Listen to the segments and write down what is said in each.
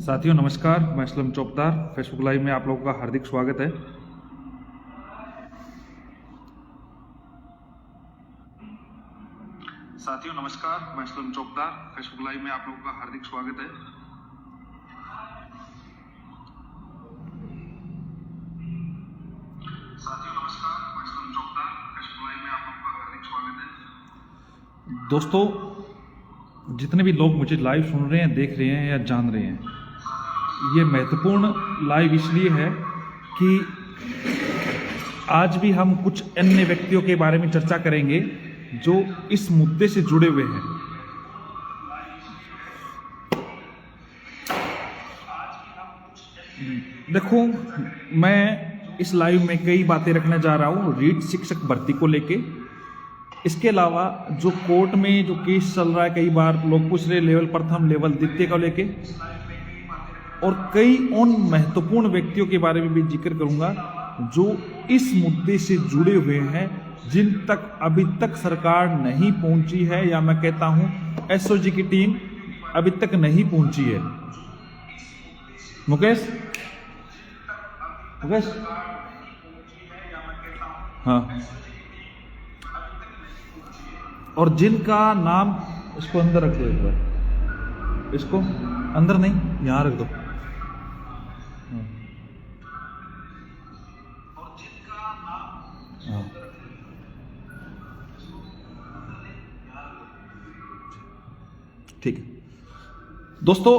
साथियों नमस्कार, मैं असलम चौकदार फेसबुक लाइव में आप लोगों का हार्दिक स्वागत है। साथियों नमस्कार, मैं असलम चौकदार फेसबुक लाइव में आप लोगों का हार्दिक स्वागत है। साथियों नमस्कार, मैं असलम चौकदार फेसबुक लाइव में आप लोगों का हार्दिक स्वागत है। दोस्तों, जितने भी लोग मुझे लाइव सुन रहे हैं, देख रहे हैं या जान रहे हैं, ये महत्वपूर्ण लाइव इसलिए है कि आज भी हम कुछ अन्य व्यक्तियों के बारे में चर्चा करेंगे जो इस मुद्दे से जुड़े हुए हैं। देखो, मैं इस लाइव में कई बातें रखने जा रहा हूँ रीट शिक्षक भर्ती को लेके। इसके अलावा जो कोर्ट में जो केस चल रहा है, कई बार लोग पूछ रहे लेवल प्रथम, लेवल द्वितीय को लेके, और कई उन महत्वपूर्ण व्यक्तियों के बारे में भी जिक्र करूंगा जो इस मुद्दे से जुड़े हुए हैं, जिन तक अभी तक सरकार नहीं पहुंची है, या मैं कहता हूं एसओजी की टीम अभी तक नहीं पहुंची है। मुकेश हाँ, और जिनका नाम, इसको अंदर रख दो एक बार, इसको अंदर नहीं, यहां रख दो। ठीक है दोस्तों,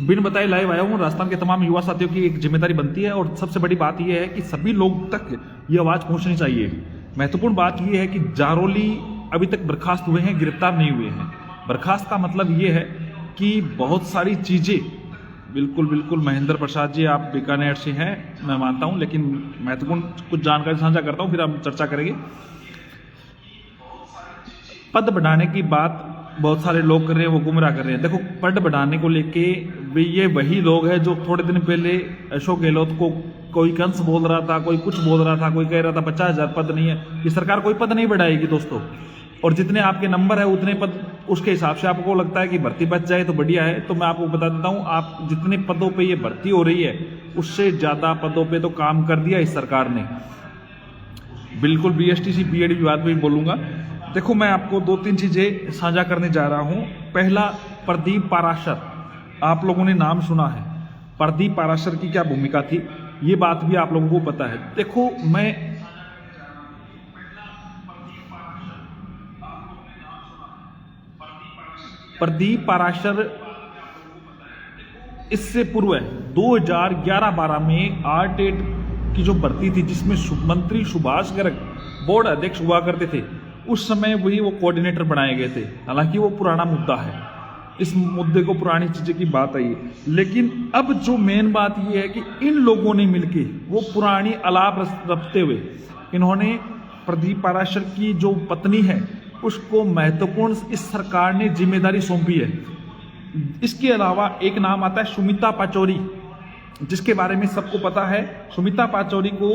बिन बताए लाइव आया हूं। राजस्थान के तमाम युवा साथियों की एक जिम्मेदारी बनती है, और सबसे बड़ी बात यह है कि सभी लोग तक ये आवाज पहुंचनी चाहिए। महत्वपूर्ण बात यह है कि जारोली अभी तक बर्खास्त हुए हैं, गिरफ्तार नहीं हुए हैं। बर्खास्त का मतलब ये है कि बहुत सारी चीजें, बिल्कुल महेंद्र प्रसाद जी, आप बीकानेर से हैं, मैं मानता हूं, लेकिन महत्वपूर्ण कुछ जानकारी साझा करता हूं, फिर हम चर्चा करेंगे। पद बढ़ाने की बात बहुत सारे लोग कर रहे हैं, वो गुमराह कर रहे हैं। देखो, पद बढ़ाने को लेके ये वही लोग हैं जो थोड़े दिन पहले अशोक गहलोत को कोई कंस बोल रहा था, कोई कुछ बोल रहा था, कोई कह रहा था 50,000 पद नहीं है। ये सरकार कोई पद नहीं बढ़ाएगी दोस्तों, और जितने आपके नंबर है उतने पद, उसके हिसाब से आपको लगता है कि भर्ती बच जाए तो बढ़िया है। तो मैं आपको बता देता हूं, आप जितने पदों पे ये भर्ती हो रही है, उससे ज्यादा पदों पे तो काम कर दिया इस सरकार ने। बिल्कुल बीएसटीसी बीएड की बात भी बोलूंगा। देखो, मैं आपको 2-3 चीजें साझा करने जा रहा हूं। पहला, प्रदीप पाराशर, आप लोगों ने नाम सुना है। प्रदीप पाराशर की क्या भूमिका थी, ये बात भी आप लोगों को पता है। देखो, मैं प्रदीप पाराशर इससे पूर्व 2011-12 में आरटेट की जो भर्ती थी, जिसमें मंत्री सुभाष गर्ग बोर्ड अध्यक्ष हुआ करते थे, उस समय वही वो कोऑर्डिनेटर बनाए गए थे। हालांकि वो पुराना मुद्दा है, इस मुद्दे को पुरानी चीजें की बात आई है। लेकिन अब जो मेन बात ये है कि इन लोगों ने मिलके वो पुरानी अलाप रखते हुए, इन्होंने प्रदीप पाराशर की जो पत्नी है उसको महत्वपूर्ण इस सरकार ने जिम्मेदारी सौंपी है। इसके अलावा एक नाम आता है सुमिता पाचौरी, जिसके बारे में सबको पता है। सुमिता पाचौरी को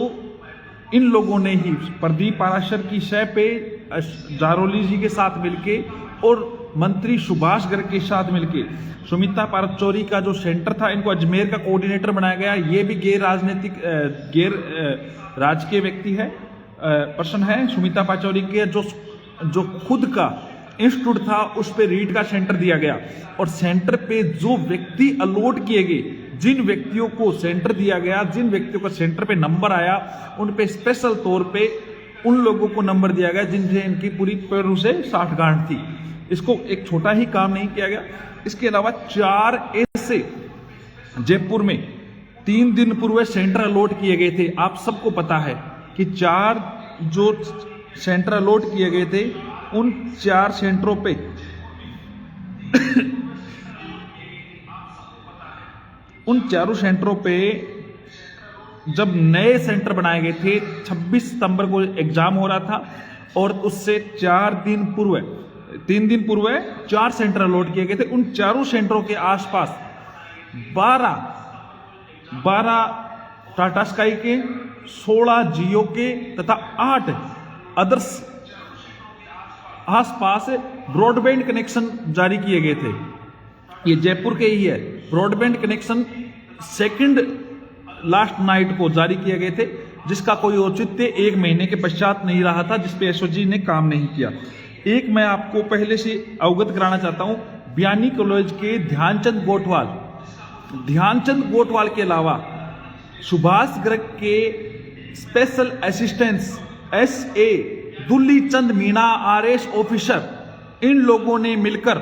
इन लोगों ने ही प्रदीप पाराशर की शय पे जारोली जी के साथ मिलके और मंत्री सुभाष गर्ग के साथ मिलके, सुमिता पाचौरी का जो सेंटर था, इनको अजमेर का कोऑर्डिनेटर बनाया गया। ये भी गैर राजकीय व्यक्ति है, पर्सन है। सुमिता पाचौरी के जो खुद का इंस्टीट्यूट था, उस पे रीट का सेंटर दिया गया, और सेंटर पे जो व्यक्ति अलॉट किए गए, जिन व्यक्तियों को सेंटर दिया गया, जिन व्यक्तियों का सेंटर पे नंबर आया, उन पे स्पेशल तौर पे उन लोगों को नंबर दिया गया जिनसे इनकी पूरी पैरों से साठगांठ थी। इसको एक छोटा ही काम नहीं किया गया। इसके अलावा 4 ऐसे जयपुर में 3 दिन पूर्व सेंटर अलॉट किए गए थे। आप सबको पता है कि 4 जो सेंटर अलॉट किए गए थे, उन 4 सेंटरों पे उन चारों सेंटरों पे जब नए सेंटर बनाए गए थे, 26 सितंबर को एग्जाम हो रहा था, और उससे 3 दिन पूर्व 4 सेंटर अलॉट किए गए थे। उन चारों सेंटरों के आसपास 12 टाटा स्काई के, 16 जियो के तथा 8 अदर्स आसपास ब्रॉडबैंड कनेक्शन जारी किए गए थे। ये जयपुर के ही है। Broadband connection second last night को जारी किए गए थे, जिसका कोई औचित्य 1 महीने के पश्चात नहीं रहा था, जिसपे एसओजी ने काम नहीं किया। एक मैं आपको पहले से अवगत कराना चाहता हूं, बयानी कॉलेज के ध्यानचंद गोटवाल के अलावा सुभाष गर्ग के स्पेशल असिस्टेंट SA दुल्ली चंद मीणा RS ऑफिसर, इन लोगों ने मिलकर,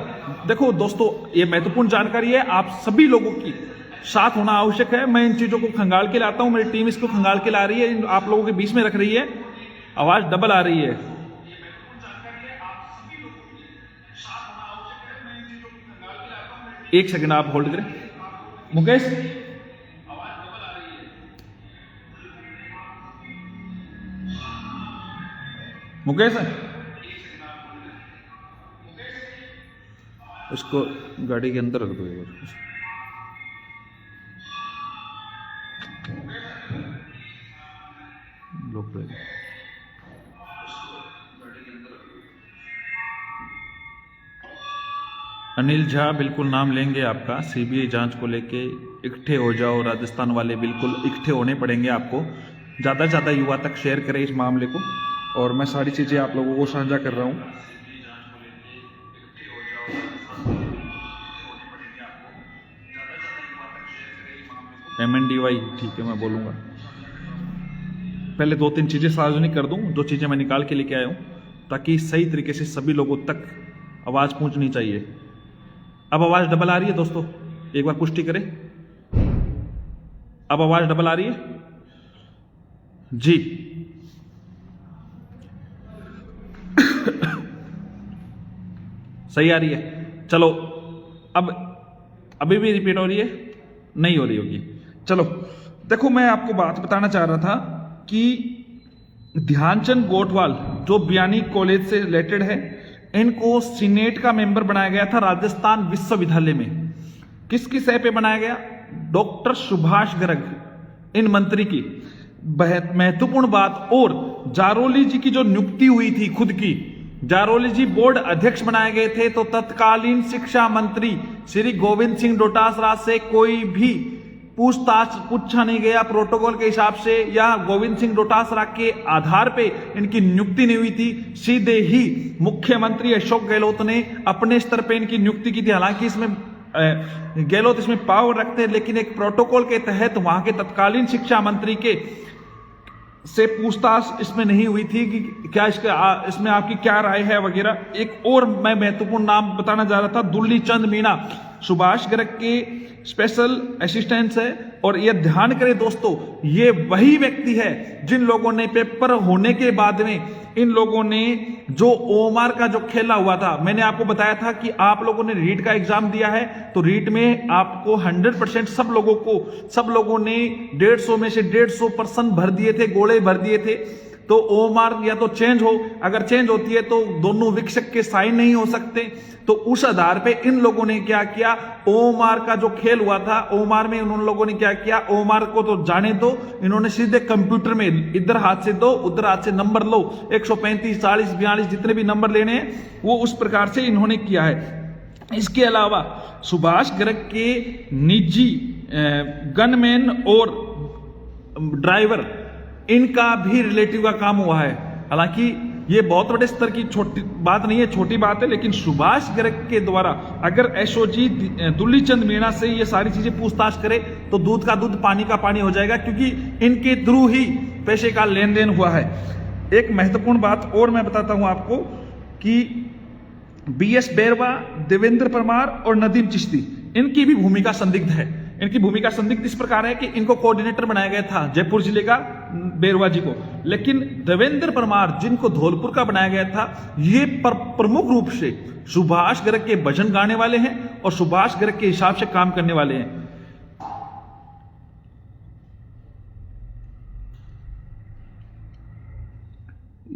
देखो दोस्तों ये महत्वपूर्ण जानकारी है, आप सभी लोगों की साथ होना आवश्यक है। मैं इन चीजों को खंगाल के लाता हूं, मेरी टीम इसको खंगाल के ला रही है, आप लोगों के बीच में रख रही है, आवाज डबल आ रही है। एक सेकंड आप होल्ड करें मुकेश, मुकेश इसको गाड़ी के अंदर रख दो एक बार। अनिल झा बिल्कुल नाम लेंगे आपका, CBI जांच को लेके इकट्ठे हो जाओ, राजस्थान वाले बिल्कुल इकट्ठे होने पड़ेंगे आपको। ज़्यादा से ज़्यादा युवा तक शेयर करें इस मामले को, और मैं सारी चीज़ें आप लोगों को साझा कर रहा हूँ। MNDY ठीक है, मैं बोलूँगा। पहले 2-3 चीज़ें सार्वजनिक कर दूँ, 2 चीज़ें मैं निकाल के लेके आया हूँ, ताकि सही तरीके से सभी लोगों तक आवाज़ पहुँचनी चाहिए। अब आवाज़ डबल आ रही है दोस्तों, एक बार पुष्टि करें। अब आवाज़ डबल आ रही है जी। सही आ रही है, चलो। अब अभी भी रिपीट हो रही है? नहीं हो रही होगी। चलो देखो, मैं आपको बात बताना चाह रहा था कि ध्यानचंद गोटवाल जो बयानी कॉलेज से रिलेटेड है, इनको सीनेट का मेंबर बनाया गया था राजस्थान विश्वविद्यालय में। किसकी सह पे बनाया गया? डॉक्टर सुभाष गर्ग, इन मंत्री की। महत्वपूर्ण बात, और जारोली जी की जो नियुक्ति हुई थी खुद की, जारोली जी बोर्ड अध्यक्ष बनाए गए थे, तो तत्कालीन शिक्षा मंत्री श्री गोविंद सिंह डोटासरा से कोई भी पूछताछ पूछा नहीं गया प्रोटोकॉल के हिसाब से, या गोविंद सिंह डोटासरा के आधार पे इनकी नियुक्ति नहीं हुई थी। सीधे ही मुख्यमंत्री अशोक गहलोत ने अपने स्तर पे इनकी नियुक्ति की थी। हालांकि इसमें गहलोत इसमें पावर रखते हैं, लेकिन एक प्रोटोकॉल के तहत वहां के तत्कालीन शिक्षा मंत्री के से पूछताछ इसमें नहीं हुई थी कि क्या इसमें आपकी क्या राय है वगैरह। एक और मैं महत्वपूर्ण नाम बताना जा रहा था, दुल्ली चंद मीणा सुभाष गर्ग के स्पेशल असिस्टेंट है। और ये ध्यान करें दोस्तों, ये वही व्यक्ति है जिन लोगों ने पेपर होने के बाद में इन लोगों ने जो ओमार का जो खेला हुआ था, मैंने आपको बताया था कि आप लोगों ने रीट का एग्जाम दिया है, तो रीट में आपको 100% सब लोगों ने 150 में से 150% भर दिए थे, गोले भर दिए थे। तो ओमार या तो चेंज हो, अगर चेंज होती है तो दोनों विक्षक के साइन नहीं हो सकते। तो उस आधार पे इन लोगों ने क्या किया, ओमार का जो खेल हुआ था, ओमार में उन लोगों ने क्या किया, ओमार को तो जाने दो, इन्होंने सीधे कंप्यूटर में इधर हाथ से दो उधर हाथ से नंबर लो, 135 40 42 जितने भी नंबर लेने हैं वो उस प्रकार से इन्होंने किया है। इसके अलावा सुभाष गर्ग के निजी गनमैन और ड्राइवर, इनका भी रिलेटिव का काम हुआ है। हालांकि ये बहुत बड़े स्तर की छोटी बात नहीं है, छोटी बात है, लेकिन सुभाष गर्ग के द्वारा अगर एसओजी दुल्ली चंद मीणा से ये सारी चीजें पूछताछ करे तो दूध का दूध पानी का पानी हो जाएगा, क्योंकि इनके थ्रू ही पैसे का लेन देन हुआ है। एक महत्वपूर्ण बात और मैं बताता हूं आपको कि BS बैरवा, देवेंद्र परमार और नदीम चिश्ती, इनकी भी भूमिका संदिग्ध है। इनकी भूमिका संदिग्ध इस प्रकार है कि इनको कोऑर्डिनेटर बनाया गया था जयपुर जिले का, बैरवा जी को, लेकिन देवेंद्र परमार जिनको धौलपुर का बनाया गया था, ये प्रमुख रूप से सुभाष गर्ग के भजन गाने वाले हैं और सुभाष गर्ग के हिसाब से काम करने वाले हैं।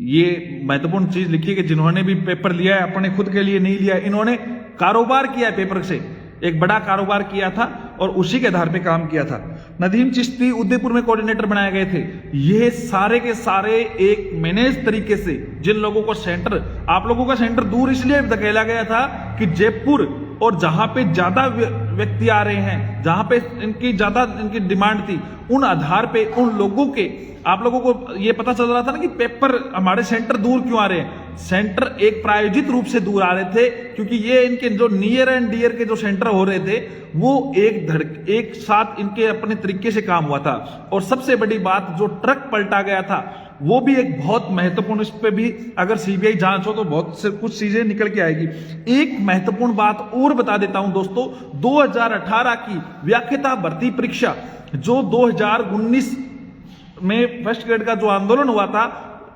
ये महत्वपूर्ण चीज लिखी है कि जिन्होंने भी पेपर लिया है अपने खुद के लिए नहीं लिया, इन्होंने कारोबार किया है, पेपर से एक बड़ा कारोबार किया था और उसी के आधार पे काम किया था। नदीम चिश्ती उदयपुर में कोऑर्डिनेटर बनाए गए थे। ये सारे के सारे एक मैनेज तरीके से, जिन लोगों को सेंटर, आप लोगों का सेंटर दूर इसलिए धकेला गया था कि जयपुर और जहां पे ज्यादा व्यक्ति आ रहे हैं, जहां पे इनकी ज्यादा इनकी डिमांड थी, उन आधार पे उन लोगों के, आप लोगों को ये पता चल रहा था ना कि पेपर हमारे सेंटर दूर क्यों आ रहे हैं। सेंटर एक प्रायोजित रूप से दूर आ रहे थे क्योंकि ये इनके जो नियर एंड डियर के जो सेंटर हो रहे थे वो एक साथ इनके अपने तरीके से काम हुआ था। और सबसे बड़ी बात, जो ट्रक पलटा गया था वो भी एक बहुत महत्वपूर्ण, इस पे भी अगर सीबीआई जांच हो तो बहुत से कुछ चीजें निकल के आएगी। एक महत्वपूर्ण बात और बता देता हूं दोस्तों, 2018 की व्याख्याता भर्ती परीक्षा जो 2019 में फर्स्ट ग्रेड का जो आंदोलन हुआ था,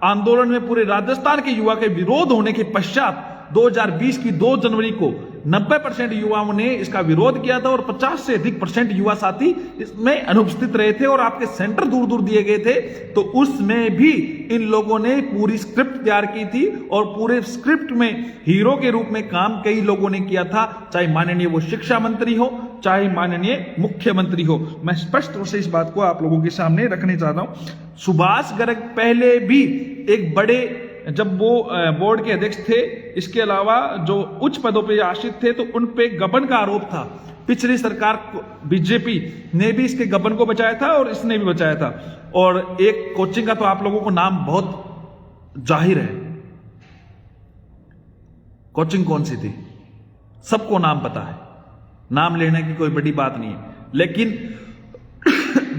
आंदोलन में पूरे राजस्थान के युवा के विरोध होने के पश्चात 2020 की 2 जनवरी को 90% युवाओं ने इसका विरोध किया था और 50 से अधिक % युवा साथी इसमें अनुपस्थित रहे थे और आपके सेंटर दूर दूर दिए गए थे। तो उसमें भी इन लोगों ने पूरी स्क्रिप्ट तैयार की थी और पूरे स्क्रिप्ट में हीरो के रूप में काम कई लोगों ने किया था, चाहे माननीय वो शिक्षा मंत्री हो, चाहे माननीय मुख्यमंत्री हो। मैं स्पष्ट रूप से इस बात को आप लोगों के सामने रखने चाहता हूं। सुभाष गर्ग पहले भी एक बड़े, जब वो बोर्ड के अध्यक्ष थे, इसके अलावा जो उच्च पदों पे आश्रित थे, तो उन पे गबन का आरोप था। पिछली सरकार बीजेपी ने भी इसके गबन को बचाया था और इसने भी बचाया था। और एक कोचिंग का तो आप लोगों को नाम बहुत जाहिर है, कोचिंग कौन सी थी सबको नाम पता है, नाम लेने की कोई बड़ी बात नहीं है। लेकिन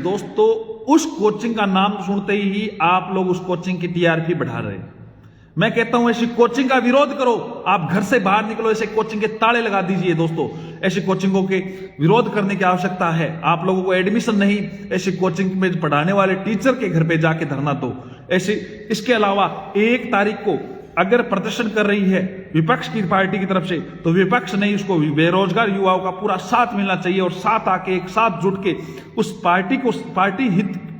दोस्तों उस कोचिंग का नाम सुनते ही आप लोग उस कोचिंग की टीआरपी बढ़ा रहे हैं। मैं कहता हूं ऐसी कोचिंग का विरोध करो, आप घर से बाहर निकलो, ऐसे कोचिंग के ताले लगा दीजिए। दोस्तों ऐसी कोचिंगों के विरोध करने की आवश्यकता है। आप लोगों को एडमिशन नहीं, ऐसी कोचिंग में पढ़ाने वाले टीचर के घर पे जाके धरना दो। ऐसे इसके अलावा 1 तारीख को अगर प्रदर्शन कर रही है विपक्ष की पार्टी की तरफ से, तो विपक्ष नहीं, उसको बेरोजगार युवाओं का पूरा साथ मिलना चाहिए और साथ आके एक साथ जुट के उस पार्टी को,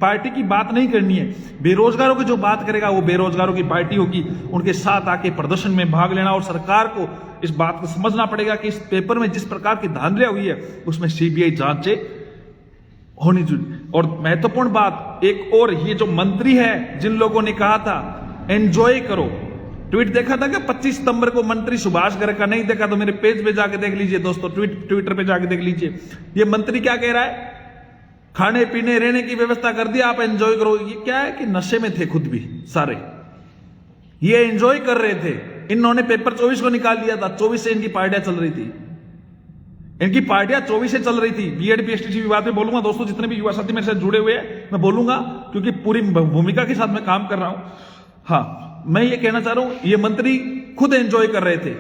पार्टी की बात नहीं करनी है। बेरोजगारों की जो बात करेगा वो बेरोजगारों की पार्टी होगी, उनके साथ आके प्रदर्शन में भाग लेना। और सरकार को इस बात को समझना पड़ेगा कि इस पेपर में जिस प्रकार की धांधलियां हुई है उसमें सीबीआई जांचें होनी चाहिए। और महत्वपूर्ण बात एक और, ये जो मंत्री है जिन लोगों ने कहा था एंजॉय करो, ट्वीट देखा था क्या 25 सितंबर को मंत्री सुभाष गर्ग का? नहीं देखा तो मेरे पेज पे जाके देख लीजिए दोस्तों, ट्विटर पे जाके देख लीजिए। ये मंत्री क्या कह रहा है, खाने पीने रहने की व्यवस्था कर दी, आप एंजॉय करो। ये क्या है कि नशे में थे खुद भी सारे, ये एंजॉय कर रहे थे। इन्होंने पेपर 24 को निकाल लिया था, 24 से इनकी पार्टियां चल रही थी, इनकी पार्टियां 24 से चल रही थी। बीएड पीएचडी विवाद में बोलूंगा दोस्तों, जितने भी युवा साथी मेरे साथ जुड़े हुए हैं मैं बोलूंगा, क्योंकि पूरी भूमिका के साथ मैं काम कर रहा हूं। हाँ, मैं ये कहना चाह रहा हूं, ये मंत्री खुद एंजॉय कर रहे थे।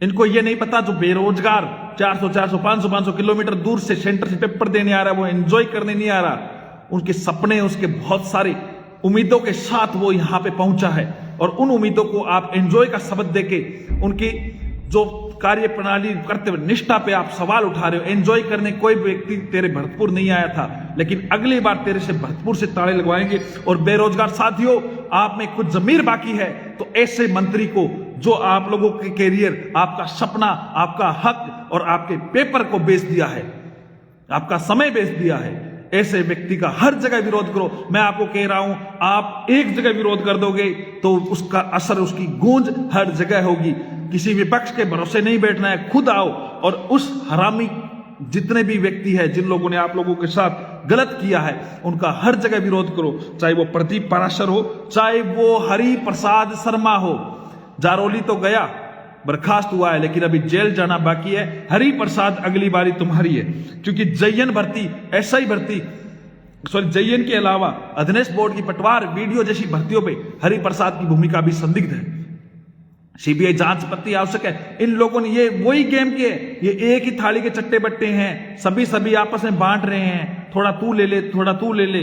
इनको ये नहीं पता जो बेरोजगार 400 500 किलोमीटर दूर से सेंटर से पेपर देने आ रहा है, वो एंजॉय करने नहीं आ रहा। उनके सपने, उसके बहुत सारी उम्मीदों के साथ वो यहां पे पहुंचा है और उन उम्मीदों को आप एंजॉय का शब्द देके उनकी जो कार्य प्रणाली करते हुए निष्ठा पे आप सवाल उठा रहे हो। एंजॉय करने कोई व्यक्ति तेरे भरतपुर नहीं आया था, लेकिन अगली बार तेरे से भरतपुर से ताले लगवाएंगे। और बेरोजगार साथियों, आप में कुछ जमीर बाकी है तो ऐसे मंत्री को, जो आप लोगों के कैरियर, आपका सपना, आपका हक और आपके पेपर को बेच दिया है, आपका समय बेच दिया है, ऐसे व्यक्ति का हर जगह विरोध करो। मैं आपको कह रहा हूं, आप एक जगह विरोध कर दोगे तो उसका असर, उसकी गूंज हर जगह होगी। किसी विपक्ष के भरोसे नहीं बैठना है, खुद आओ और उस हरामी जितने भी व्यक्ति हैं, जिन लोगों ने आप लोगों के साथ गलत किया है, उनका हर जगह विरोध करो। चाहे वो प्रदीप पाराशर हो, चाहे वो हरि प्रसाद शर्मा हो। जारोली तो गया, बर्खास्त हुआ है, लेकिन अभी जेल जाना बाकी है। हरि प्रसाद अगली बारी तुम्हारी है, क्योंकि जयन भर्ती, एसआई भर्ती, जयन के अलावा अधनेश बोर्ड की पटवार वीडियो जैसी भर्तियों पे हरि प्रसाद की भूमिका भी संदिग्ध है। सीबीआई जांच पत्ती आवश्यक है। इन लोगों ने ये वही गेम किए, ये एक ही थाली के चट्टे बट्टे हैं, सभी आपस में बांट रहे हैं। थोड़ा तू ले ले, थोड़ा तू ले ले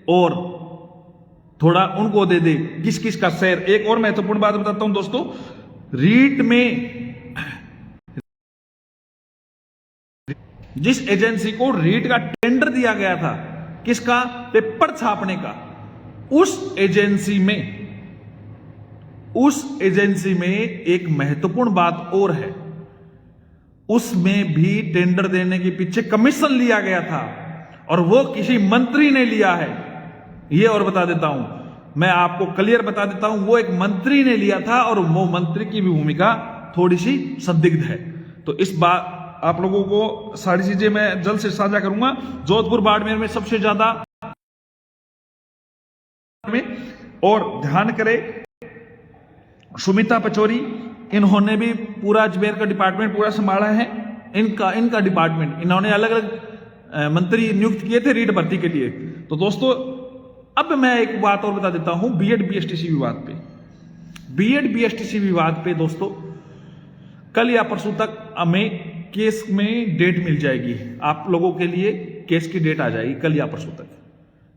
और थोड़ा उनको दे दे, किस किस का शेयर। एक और महत्वपूर्ण बात बताता हूं दोस्तों, रीट में जिस एजेंसी को रीट का टेंडर दिया गया था, किसका, पेपर छापने का, उस एजेंसी में एक महत्वपूर्ण बात और है, उसमें भी टेंडर देने के पीछे कमीशन लिया गया था और वो किसी मंत्री ने लिया है। ये और बता देता हूं, मैं आपको क्लियर बता देता हूं, वो एक मंत्री ने लिया था और वो मंत्री की भी भूमिका थोड़ी सी संदिग्ध है। तो इस बार आप लोगों को सारी चीजें मैं जल्द से साझा करूंगा। जोधपुर बाड़मेर में सबसे ज्यादा में, और ध्यान करें सुमिता पचौरी, इन्होंने भी पूरा अजमेर का डिपार्टमेंट पूरा संभाला है। इनका डिपार्टमेंट इन्होंने अलग अलग मंत्री नियुक्त किए थे रीट भर्ती के लिए। तो दोस्तों अब मैं एक बात और बता देता हूं बीएड बीएसटीसी विवाद पे। बीएड बीएसटीसी विवाद पे दोस्तों कल या परसों तक हमें केस में डेट मिल जाएगी। आप लोगों के लिए केस की डेट आ जाएगी कल या परसों तक,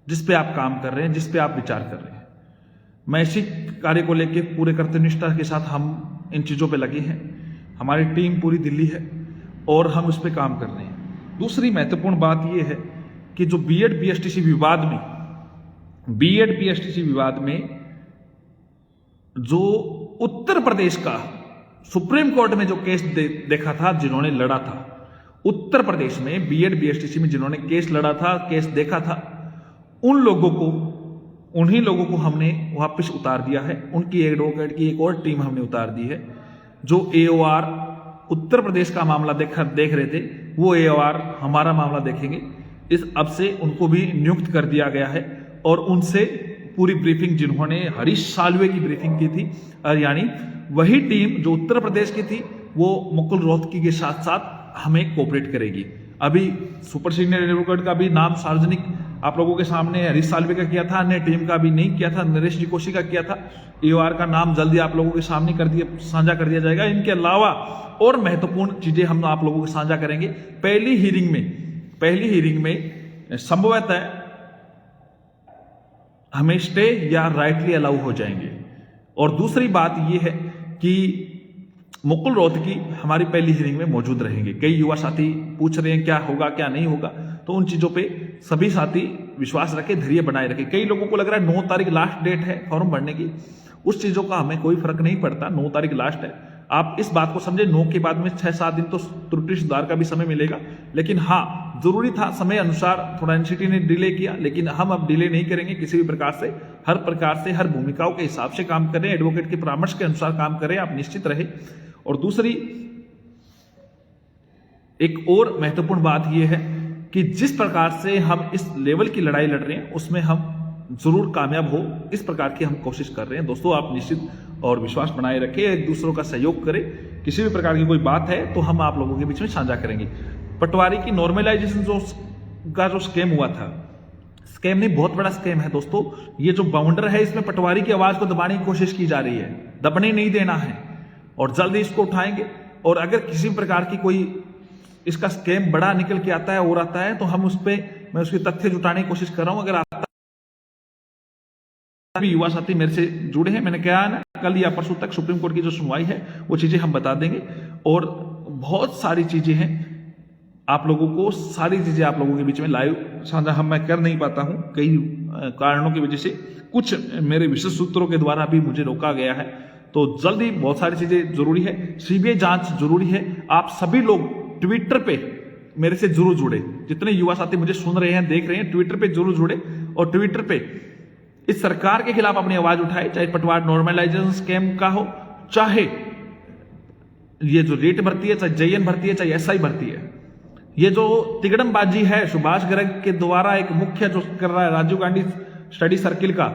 जिस पे आप काम कर रहे हैं, जिस पे आप विचार कर रहे हैं। मैं इसी कार्य को लेकर पूरे कर्तव्यनिष्ठा के साथ हम इन चीजों पे लगे हैं। हमारी टीम पूरी दिल्ली है और हम उस पर काम कर रहे हैं। दूसरी महत्वपूर्ण बात यह है कि जो बीएड बीएसटीसी विवाद में जो उत्तर प्रदेश का सुप्रीम कोर्ट में जो केस देखा था, जिन्होंने लड़ा था उत्तर प्रदेश में बीएड बीएसटीसी में जिन्होंने केस लड़ा था, केस देखा था, उन्हीं लोगों को हमने वापस उतार दिया है। उनकी एडवोकेट की एक और टीम हमने उतार दी है। जो एओआर उत्तर प्रदेश का मामला देख रहे थे, वो एओआर हमारा मामला देखेंगे। अब से उनको भी नियुक्त कर दिया गया है और उनसे पूरी ब्रीफिंग, जिन्होंने हरीश साल्वे की ब्रीफिंग की थी, यानी वही टीम जो उत्तर प्रदेश की थी, वो मुकुल रोहतगी के साथ साथ हमें कोऑपरेट करेगी। अभी सुपर सीनियर एडवोकेट का भी नाम सार्वजनिक आप लोगों के सामने हरीश साल्वे का किया था, अन्य टीम का भी नहीं किया था, नरेश जी कोशी का किया था। एओआर का नाम जल्दी आप लोगों के सामने साझा कर दिया जाएगा। इनके अलावा और महत्वपूर्ण चीजें हम आप लोगों को साझा करेंगे। पहली हीरिंग में संभवतः हमें स्टे या राइटली अलाउ हो जाएंगे। और दूसरी बात यह है कि मुकुल रोहतगी हमारी पहली हियरिंग में मौजूद रहेंगे। कई युवा साथी पूछ रहे हैं क्या होगा क्या नहीं होगा, तो उन चीजों पे सभी साथी विश्वास रखें, धैर्य बनाए रखें। कई लोगों को लग रहा है 9 तारीख लास्ट डेट है फॉर्म भरने की, उस चीजों का हमें कोई फर्क नहीं पड़ता। 9 तारीख लास्ट है, आप इस बात को समझे। 9 के बाद में 6-7 दिन तो त्रुटि सुधार का भी समय मिलेगा, लेकिन हाँ जरूरी था समय अनुसार थोड़ा एनसीटी ने डिले किया, लेकिन हम अब डिले नहीं करेंगे किसी भी प्रकार से। हर भूमिकाओं के हिसाब से काम करें, एडवोकेट के परामर्श के अनुसार काम करें, आप निश्चित रहे। और दूसरी एक और महत्वपूर्ण बात यह है कि जिस प्रकार से हम इस लेवल की लड़ाई लड़ रहे हैं उसमें हम जरूर कामयाब हो, इस प्रकार की हम कोशिश कर रहे हैं। दोस्तों आप निश्चित और विश्वास बनाए रखें, एक दूसरों का सहयोग करें। किसी भी प्रकार की कोई बात है तो हम आप लोगों के बीच में साझा करेंगे। पटवारी की नॉर्मलाइजेशन जो स्कैम हुआ था, स्कैम नहीं बहुत बड़ा स्कैम है दोस्तों। ये जो बाउंडर है इसमें पटवारी की आवाज को दबाने की कोशिश की जा रही है, दबने नहीं देना है और जल्दी इसको उठाएंगे। और अगर किसी भी प्रकार की कोई इसका स्कैम बड़ा निकल के आता है और आता है तो हम मैं उसके तथ्य जुटाने की कोशिश कर रहा हूं। अगर आता भी युवा साथी मेरे से जुड़े हैं, मैंने कहा ना कल या परसों तक सुप्रीम कोर्ट की जो सुनवाई है वो चीजें हम बता देंगे। और बहुत सारी चीजें हैं, आप लोगों को सारी चीजें आप लोगों के बीच में लाइव साझा मैं कर नहीं पाता हूं, कई कारणों की वजह से, कुछ मेरे विशेष सूत्रों के द्वारा भी मुझे रोका गया है। तो जल्दी बहुत सारी चीजें जरूरी है, सीबीआई जांच जरूरी है। आप सभी लोग ट्विटर पे मेरे से जरूर जुड़े, जितने युवा साथी मुझे सुन रहे हैं देख रहे हैं, ट्विटर पे जरूर जुड़े और ट्विटर पे इस सरकार के खिलाफ अपनी आवाज उठाए। चाहे पटवार नॉर्मलाइजेशन स्कैम का हो, चाहे ये जो रेट भर्ती है, चाहे जेएन भर्ती है, चाहे एसआई भर्ती है, ये जो तिगड़मबाजी है सुभाष गर्ग के द्वारा एक मुख्य जो कर रहा है राजीव गांधी स्टडी सर्किल का,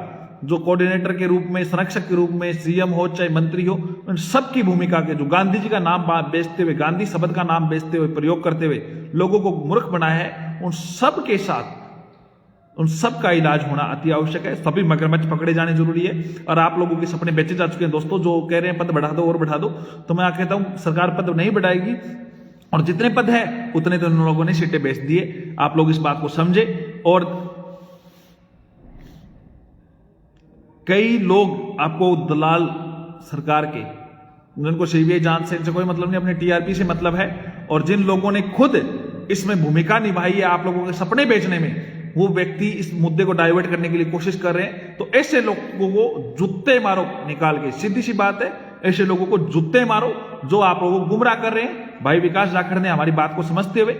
जो कोऑर्डिनेटर के रूप में, संरक्षक के रूप में, सीएम हो चाहे मंत्री हो, उन सबकी भूमिका के जो गांधी जी का नाम बेचते हुए, गांधी शब्द का नाम बेचते हुए, प्रयोग करते हुए लोगों को मूर्ख बनाया है, उन सब के साथ उन सब का इलाज होना अति आवश्यक है। सभी मगरमच्छ पकड़े जाने जरूरी है। और आप लोगों के सपने बेचे जा चुके हैं दोस्तों, जो कह रहे हैं पद बढ़ा दो और बढ़ा दो, तो मैं कहता हूं सरकार पद नहीं बढ़ाएगी और जितने पद है उतने तो उन लोगों ने सीटें बेच दिए। आप लोग इस बात को समझे। और कई लोग आपको दलाल सरकार के, उनको सीबीआई जांच से कोई मतलब नहीं, अपने टीआरपी से मतलब है। और जिन लोगों ने खुद इसमें भूमिका निभाई है आप लोगों के सपने बेचने में, वो व्यक्ति इस मुद्दे को डाइवर्ट करने के लिए कोशिश कर रहे हैं। तो ऐसे लोगों को जूते मारो निकाल के, सीधी सी बात है, ऐसे लोगों को जूते मारो जो आप लोगों को गुमराह कर रहे हैं। भाई विकास जाखड़ ने हमारी बात को समझते हुए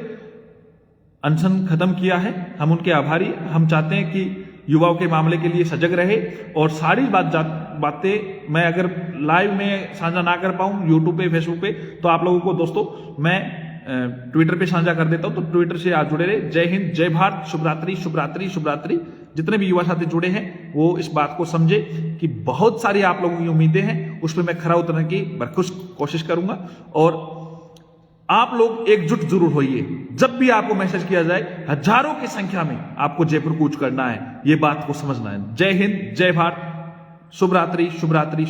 अनशन खत्म किया है, हम उनके आभारी। हम चाहते हैं कि युवाओं के मामले के लिए सजग रहे और सारी बातें मैं अगर लाइव में साझा ना कर पाऊं यूट्यूब पे फेसबुक पे तो आप लोगों को दोस्तों मैं ट्विटर पे साझा कर देता हूं, तो ट्विटर से आज जुड़े रहे। जय हिंद, जय भारत, शुभ रात्रि, शुभ रात्रि, शुभ रात्रि। जितने भी युवा साथी जुड़े हैं वो इस बात को समझे कि बहुत सारी आप लोगों की उम्मीदें हैं, उस पर मैं खरा उतरने की भरपूर कोशिश करूंगा और आप लोग एकजुट जरूर होइए। जब भी आपको मैसेज किया जाए हजारों की संख्या में आपको जयपुर कूच करना है, ये बात को समझना है। जय हिंद, जय भारत, शुभ रात्रि, शुभ रात्रि।